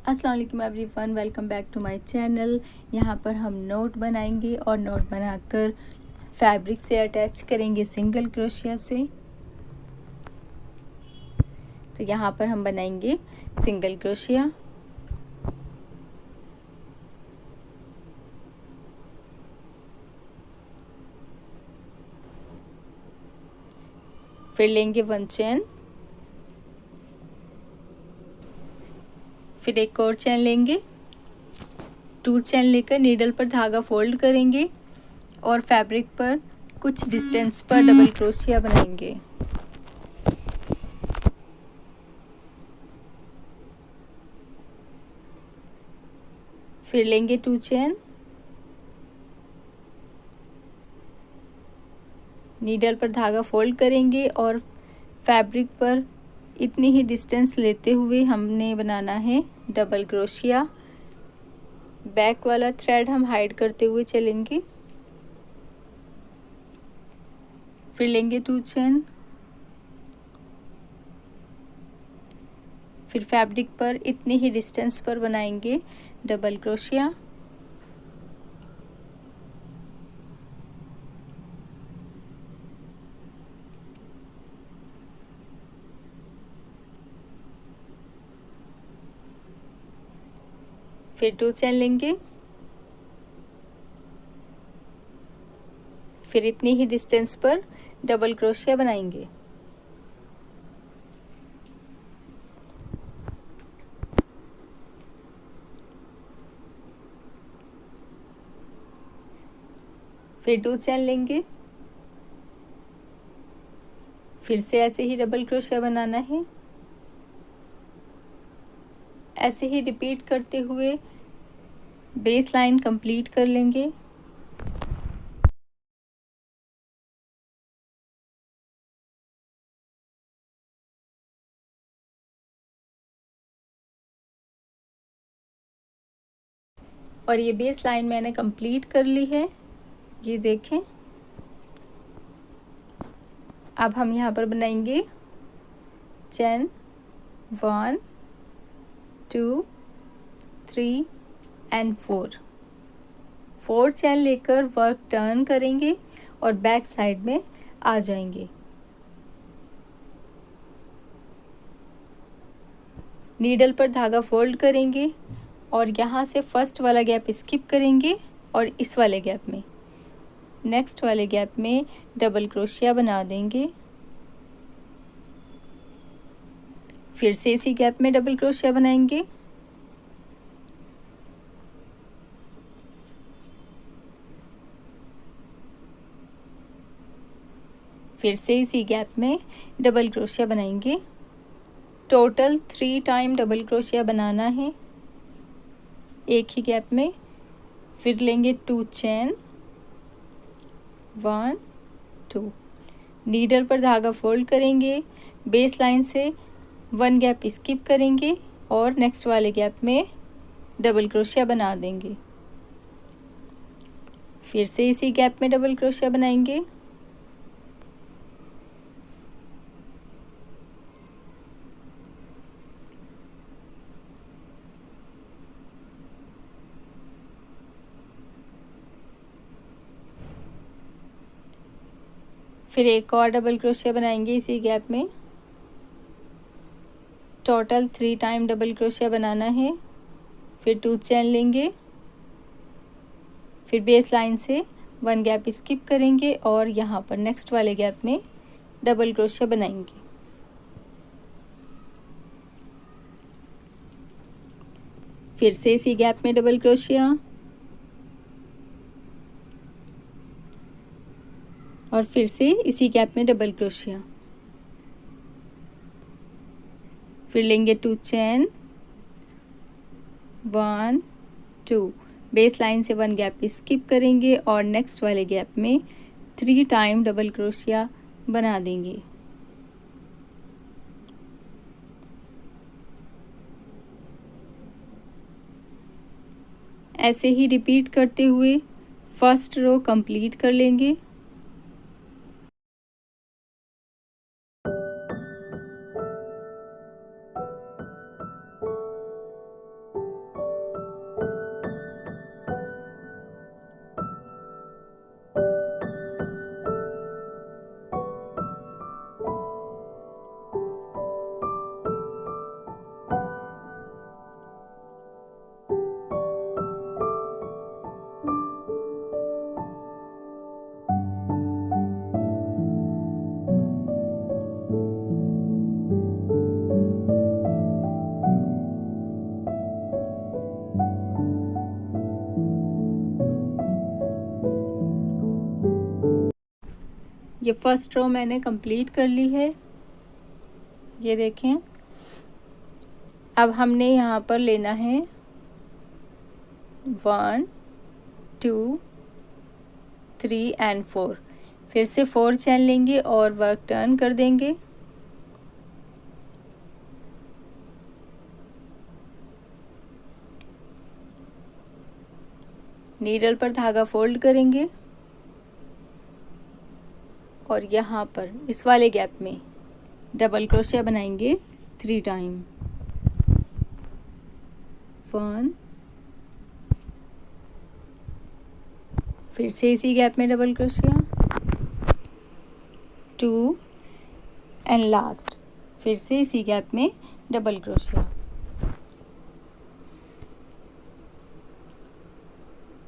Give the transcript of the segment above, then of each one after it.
अस्सलाम वालेकुम everyone, welcome back to my channel. यहाँ पर हम नोट बनाएंगे और नोट बनाकर फैब्रिक से अटैच करेंगे सिंगल क्रोशिया से। तो यहाँ पर हम बनाएंगे सिंगल क्रोशिया। फिर लेंगे 1 चेन, फिर एक और चेन लेंगे, 2 चेन लेकर नीडल पर धागा फोल्ड करेंगे और फैब्रिक पर कुछ डिस्टेंस पर डबल क्रोशिया बनाएंगे। फिर लेंगे 2 चेन, नीडल पर धागा फोल्ड करेंगे और फैब्रिक पर इतनी ही डिस्टेंस लेते हुए हमने बनाना है डबल क्रोशिया। बैक वाला थ्रेड हम हाइड करते हुए चलेंगे। फिर लेंगे 2 चेन, फिर फैब्रिक पर इतनी ही डिस्टेंस पर बनाएंगे डबल क्रोशिया। फिर 2 चेन लेंगे, फिर इतनी ही डिस्टेंस पर डबल क्रोशिया बनाएंगे। फिर 2 चेन लेंगे, फिर से ऐसे ही डबल क्रोशिया बनाना है। ऐसे ही रिपीट करते हुए बेस लाइन कंप्लीट कर लेंगे। और ये बेस लाइन मैंने कंप्लीट कर ली है, ये देखें। अब हम यहाँ पर बनाएंगे चेन 1 2 3 एंड 4 चेन लेकर वर्क टर्न करेंगे और बैक साइड में आ जाएंगे। नीडल पर धागा फोल्ड करेंगे और यहाँ से फर्स्ट वाला गैप स्किप करेंगे और इस वाले गैप में, नेक्स्ट वाले गैप में डबल क्रोशिया बना देंगे। फिर से इसी गैप में डबल क्रोशिया बनाएंगे। फिर से इसी गैप में डबल क्रोशिया बनाएंगे। टोटल 3 टाइम डबल क्रोशिया बनाना है एक ही गैप में। फिर लेंगे 2 चेन 1 2, नीडल पर धागा फोल्ड करेंगे, बेस लाइन से 1 गैप स्किप करेंगे और नेक्स्ट वाले गैप में डबल क्रोशिया बना देंगे। फिर से इसी गैप में डबल क्रोशिया बनाएंगे। फिर एक और डबल क्रोशिया बनाएंगे इसी गैप में। टोटल 3 टाइम डबल क्रोशिया बनाना है। फिर 2 चेन लेंगे, फिर बेस लाइन से 1 गैप स्किप करेंगे और यहाँ पर नेक्स्ट वाले गैप में डबल क्रोशिया बनाएंगे। फिर से इसी गैप में डबल क्रोशिया और फिर से इसी गैप में डबल क्रोशिया। फिर लेंगे 2 चेन 1 2, बेस लाइन से 1 गैप स्किप करेंगे और नेक्स्ट वाले गैप में 3 टाइम डबल क्रोशिया बना देंगे। ऐसे ही रिपीट करते हुए फर्स्ट रो कंप्लीट कर लेंगे। ये फर्स्ट रो मैंने कंप्लीट कर ली है, ये देखें। अब हमने यहाँ पर लेना है 1 2 3 एंड 4। फिर से 4 चैन लेंगे और वर्क टर्न कर देंगे। नीडल पर धागा फोल्ड करेंगे और यहाँ पर इस वाले गैप में डबल क्रोशिया बनाएंगे 3 टाइम। 1, फिर से इसी गैप में डबल क्रोशिया, 2 एंड लास्ट फिर से इसी गैप में डबल क्रोशिया।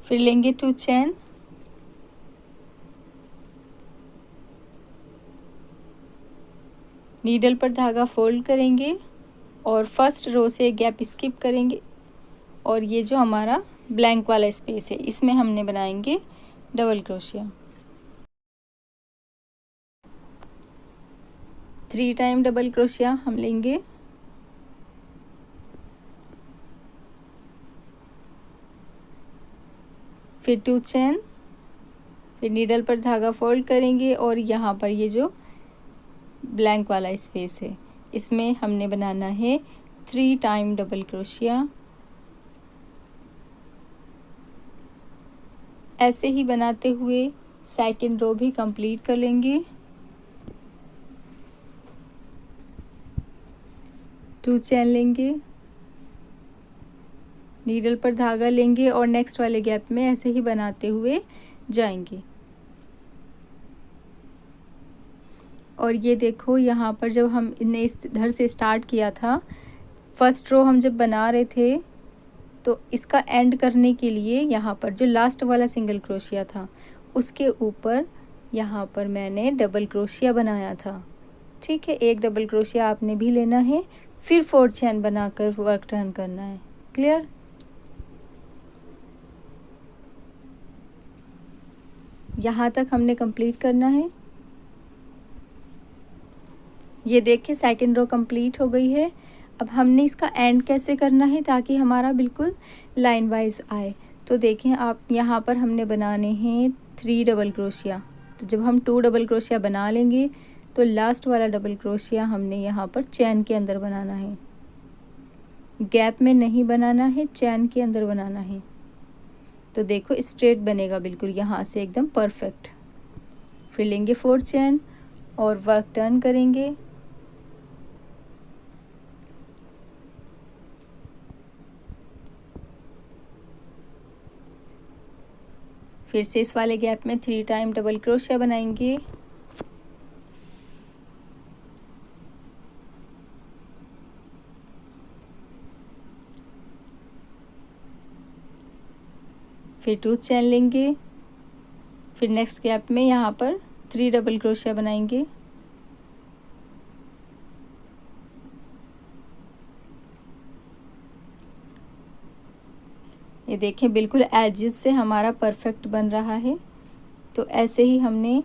फिर लेंगे 2 चैन, नीडल पर धागा फोल्ड करेंगे और फर्स्ट रो से गैप स्किप करेंगे और ये जो हमारा ब्लैंक वाला स्पेस है इसमें हमने बनाएंगे double crochet. 3 time double crochet हम लेंगे, फिर 2 चैन, फिर नीडल पर धागा फोल्ड करेंगे और यहाँ पर ये जो ब्लैंक वाला स्पेस है इसमें हमने बनाना है 3 टाइम डबल क्रोशिया। ऐसे ही बनाते हुए सेकंड रो भी कंप्लीट कर लेंगे। 2 चैन लेंगे, नीडल पर धागा लेंगे और नेक्स्ट वाले गैप में ऐसे ही बनाते हुए जाएंगे। और ये देखो यहाँ पर जब हम इन्हें इधर से स्टार्ट किया था, फर्स्ट रो हम जब बना रहे थे तो इसका एंड करने के लिए यहाँ पर जो लास्ट वाला सिंगल क्रोशिया था उसके ऊपर यहाँ पर मैंने डबल क्रोशिया बनाया था। ठीक है, एक डबल क्रोशिया आपने भी लेना है, फिर 4 चैन बनाकर वर्क टर्न करना है। क्लियर? यहाँ तक हमने कंप्लीट करना है। ये देखिए सेकंड रो कंप्लीट हो गई है। अब हमने इसका एंड कैसे करना है ताकि हमारा बिल्कुल लाइन वाइज आए। तो देखें आप, यहाँ पर हमने बनाने हैं 3 डबल क्रोशिया। तो जब हम 2 डबल क्रोशिया बना लेंगे तो लास्ट वाला डबल क्रोशिया हमने यहाँ पर चैन के अंदर बनाना है, गैप में नहीं बनाना है, चैन के अंदर बनाना है। तो देखो स्ट्रेट बनेगा बिल्कुल यहाँ से एकदम परफेक्ट। फिर लेंगे 4 चैन और वर्क टर्न करेंगे। फिर से इस वाले गैप में 3 टाइम डबल क्रोशिया बनाएंगे। फिर 2 चैन लेंगे, फिर नेक्स्ट गैप में यहाँ पर 3 डबल क्रोशिया बनाएंगे। ये देखें बिल्कुल एजेस से हमारा परफेक्ट बन रहा है। तो ऐसे ही हमने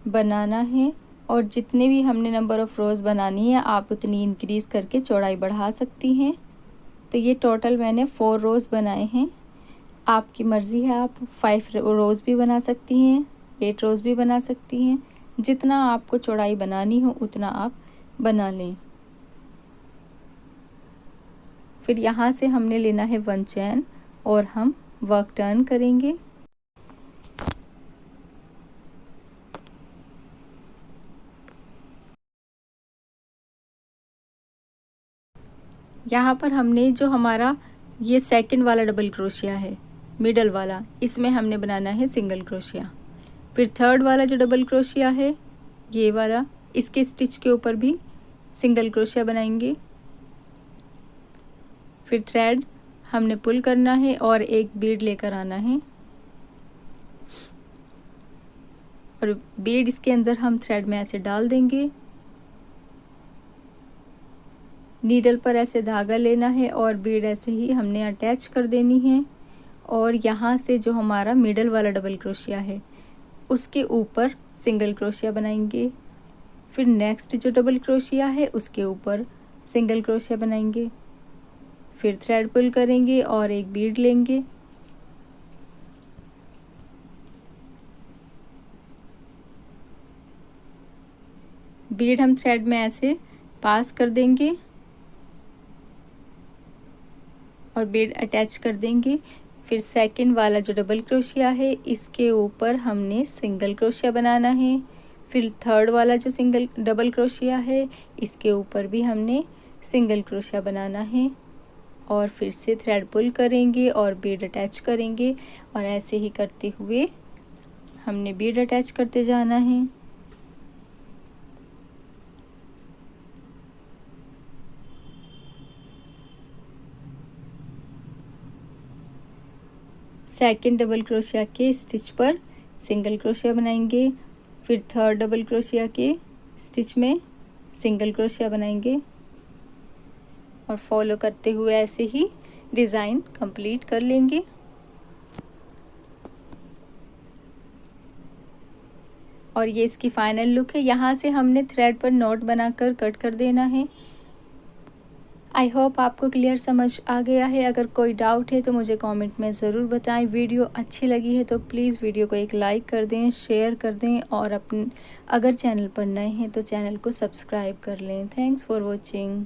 बनाना है और जितने भी हमने नंबर ऑफ़ रोज़ बनानी है आप उतनी इंक्रीज़ करके चौड़ाई बढ़ा सकती हैं। तो ये टोटल मैंने 4 रोज़ बनाए हैं। आपकी मर्ज़ी है, आप 5 रोज़ भी बना सकती हैं, 8 रोज़ भी बना सकती हैं। जितना आपको चौड़ाई बनानी हो उतना आप बना लें। फिर यहाँ से हमने लेना है 1 चैन और हम वर्क टर्न करेंगे। यहाँ पर हमने जो हमारा ये सेकंड वाला डबल क्रोशिया है, मिडल वाला, इसमें हमने बनाना है सिंगल क्रोशिया। फिर थर्ड वाला जो डबल क्रोशिया है ये वाला, इसके स्टिच के ऊपर भी सिंगल क्रोशिया बनाएंगे। फिर थ्रेड हमने पुल करना है और एक बीड लेकर आना है और बीड इसके अंदर हम थ्रेड में ऐसे डाल देंगे। नीडल पर ऐसे धागा लेना है और बीड ऐसे ही हमने अटैच कर देनी है। और यहाँ से जो हमारा मिडल वाला डबल क्रोशिया है उसके ऊपर सिंगल क्रोशिया बनाएंगे। फिर नेक्स्ट जो डबल क्रोशिया है उसके ऊपर सिंगल क्रोशिया बनाएंगे। फिर थ्रेड पुल करेंगे और एक बीड लेंगे। बीड हम थ्रेड में ऐसे पास कर देंगे और बीड अटैच कर देंगे। फिर सेकंड वाला जो डबल क्रोशिया है इसके ऊपर हमने सिंगल क्रोशिया बनाना है। फिर थर्ड वाला जो डबल क्रोशिया है इसके ऊपर भी हमने सिंगल क्रोशिया बनाना है और फिर से थ्रेड पुल करेंगे और बीड अटैच करेंगे और ऐसे ही करते हुए हमने बीड अटैच करते जाना है। सेकंड डबल क्रोशिया के स्टिच पर सिंगल क्रोशिया बनाएंगे। फिर थर्ड डबल क्रोशिया के स्टिच में सिंगल क्रोशिया बनाएंगे और फॉलो करते हुए ऐसे ही डिज़ाइन कंप्लीट कर लेंगे। और ये इसकी फाइनल लुक है। यहाँ से हमने थ्रेड पर नॉट बनाकर कट कर देना है। आई होप आपको क्लियर समझ आ गया है। अगर कोई डाउट है तो मुझे कमेंट में ज़रूर बताएं। वीडियो अच्छी लगी है तो प्लीज़ वीडियो को एक लाइक कर दें, शेयर कर दें और अगर चैनल पर नए हैं तो चैनल को सब्सक्राइब कर लें। Thanks for watching.